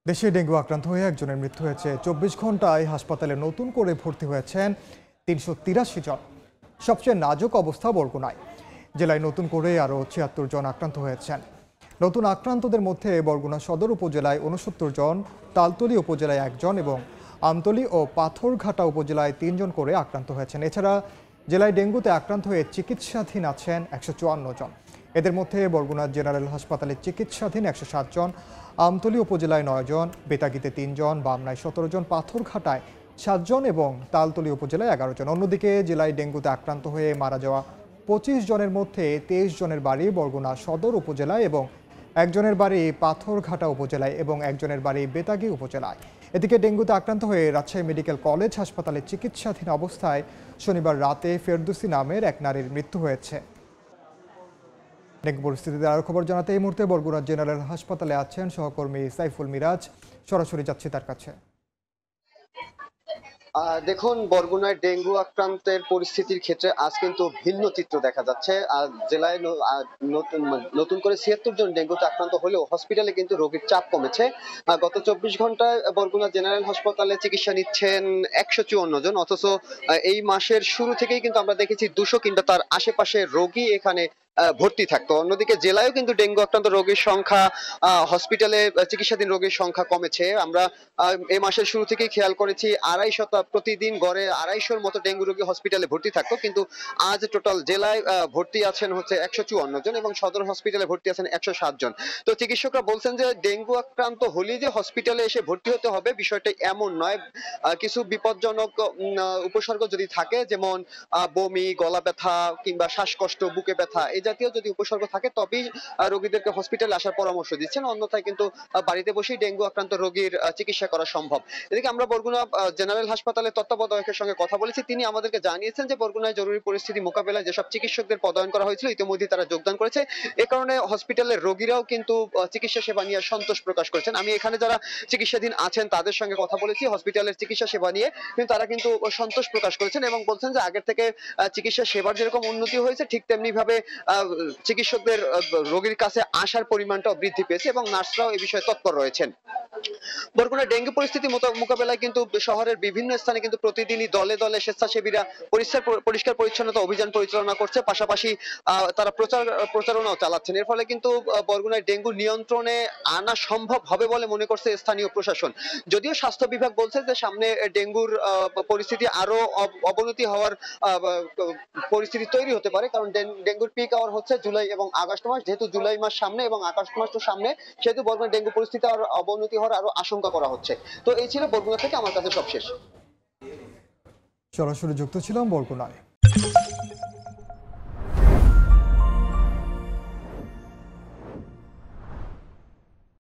দেশে ডেঙ্গু আক্রান্ত হয়ে একজনের মৃত্যু হয়েছে। ২৪ ঘন্টায় হাসপাতালে নতুন করে ভর্তি হয়েছেন ৩৮৩ জন। সবচেয়ে নাজুক অবস্থা বরগুনায়। জেলায় নতুন করে আরও ৭৬ জন আক্রান্ত হয়েছেন। নতুন আক্রান্তদের মধ্যে বরগুনা সদর উপজেলায় ৬৯ জন, তালতলী উপজেলায় ১ জন এবং আমতলী ও পাথরঘাটা উপজেলায় ৩ জন করে আক্রান্ত হয়েছেন। এছাড়া জেলায় ডেঙ্গুতে আক্রান্ত হয়ে চিকিৎসাধীন আছেন ১৫৪ জন। এদের মধ্যে বরগুনা জেনারেল হাসপাতালে চিকিৎসাধীন ১০৭ জন, আমতলী উপজেলায় ৯ জন, বেতাগীতে ৩ জন, বামনায় ১৭ জন, পাথরঘাটায় ৭ জন এবং তালতলী উপজেলায় ১১ জন। অন্যদিকে জেলায় ডেঙ্গুতে আক্রান্ত হয়ে মারা যাওয়া ২৫ জনের মধ্যে ২৩ জনের বাড়ি বরগুনা সদর উপজেলায় এবং একজনের বাড়ি পাথরঘাটা উপজেলায় এবং একজনের বাড়ি বেতাগী উপজেলায়। এদিকে ডেঙ্গুতে আক্রান্ত হয়ে রাজশাহী মেডিকেল কলেজ হাসপাতালে চিকিৎসাধীন অবস্থায় শনিবার রাতে ফেরদৌসী নামের এক নারীর মৃত্যু হয়েছে। ডেঙ্গু পরিস্থিতিতে আরও খবর জানাতে এই মুহূর্তে বরগুনা জেনারেল হাসপাতালে আছেন সহকর্মী সাইফুল মিরাজ। সরাসরি যাচ্ছি তার কাছে। দেখুন, বরগুনায় ডেঙ্গু আক্রান্তের পরিস্থিতির ক্ষেত্রে আজ কিন্তু ভিন্ন চিত্র দেখা যাচ্ছে। জেলায় নতুন করে ৭৬ জন ডেঙ্গুতে আক্রান্ত হলেও হসপিটালে কিন্তু রোগীর চাপ কমেছে। গত ২৪ ঘন্টায় বরগুনা জেনারেল হাসপাতালে চিকিৎসা নিচ্ছেন ১৫৪ জন, অথচ এই মাসের শুরু থেকেই কিন্তু আমরা দেখেছি ২০০ কিংবা তার আশেপাশে রোগী এখানে ভর্তি থাকতো। অন্যদিকে জেলায়ও কিন্তু ডেঙ্গু আক্রান্ত রোগীর সংখ্যা, হসপিটালে চিকিৎসাধীন রোগীর সংখ্যা কমেছে। আমরা এই মাসের শুরু থেকেই খেয়াল করেছি প্রতিদিন গড়ে ২৫০-র মতো ডেঙ্গু রোগী হসপিটালে ভর্তি থাকতো, কিন্তু আজ টোটাল জেলায় ভর্তি আছেন হচ্ছে ১৫৪ জন এবং সদর হসপিটালে ভর্তি আছেন ১০৭ জন। তো চিকিৎসকরা বলছেন যে ডেঙ্গু আক্রান্ত হলেই যে হসপিটালে এসে ভর্তি হতে হবে বিষয়টা এমন নয়। কিছু বিপজ্জনক উপসর্গ যদি থাকে, যেমন বমি, গলা ব্যথা কিংবা শ্বাসকষ্ট, বুকে ব্যথা এই জাতীয় যদি উপসর্গ থাকে তবেই রোগীদেরকে হসপিটালে আসার পরামর্শ দিচ্ছেন। অন্যথায় কিন্তু বাড়িতে বসেই ডেঙ্গু আক্রান্ত রোগীর চিকিৎসা করা সম্ভব। এদিকে আমরা বরগুনা জেনারেল হাসপাতালের তত্ত্বাবধায়কের সঙ্গে কথা বলেছি। তিনি আমাদেরকে জানিয়েছেন যে বরগুনায় জরুরি পরিস্থিতি মোকাবেলায় যেসব চিকিৎসকদের পদায়ন করা হয়েছিল ইতিমধ্যে তারা যোগদান করেছে। এ কারণে হসপিটালের রোগীরাও কিন্তু চিকিৎসা সেবা নিয়ে সন্তোষ প্রকাশ করেছেন। আমি এখানে যারা চিকিৎসাধীন আছেন তাদের সঙ্গে কথা বলেছি হসপিটালের চিকিৎসা সেবা নিয়ে, কিন্তু তারা কিন্তু সন্তোষ প্রকাশ করেছেন এবং বলছেন যে আগের থেকে চিকিৎসা সেবার যেরকম উন্নতি হয়েছে ঠিক তেমনি ভাবে চিকিৎসকদের রোগীর কাছে আসার পরিমাণটাও বৃদ্ধি পেয়েছে এবং নার্সরাও এই বিষয়ে তৎপর রয়েছেন। বরগুনা ডেঙ্গু পরিস্থিতি মোকাবেলায় কিন্তু শহরের বিভিন্ন স্থানে কিন্তু প্রতিদিনই দলে দলে স্বেচ্ছাসেবীরা পরিষ্কার পরিচ্ছন্নতা অভিযান পরিচালনা করছে, পাশাপাশি তারা প্রচারণাও চালাচ্ছেন। এর ফলে কিন্তু বরগুনায় ডেঙ্গু নিয়ন্ত্রণে আনা সম্ভব হবে বলে মনে করছে স্থানীয় প্রশাসন। যদিও স্বাস্থ্য বিভাগ বলছে যে সামনে ডেঙ্গুর পরিস্থিতি আরো অবনতি হওয়ার পরিস্থিতি তৈরি হতে পারে, কারণ ডেঙ্গুর পিক আওয়ার হচ্ছে জুলাই এবং আগস্ট মাস। যেহেতু জুলাই মাস সামনে এবং আগস্ট মাসও সামনে, সেহেতু বরগুনা ডেঙ্গু পরিস্থিতি আর অবনতি হওয়ার আরো আশঙ্কা করা হচ্ছে। তো এই ছিল বরগুনা থেকে আমার কাছে সবশেষ। সরাসরি যুক্ত ছিলাম বরগুনায়।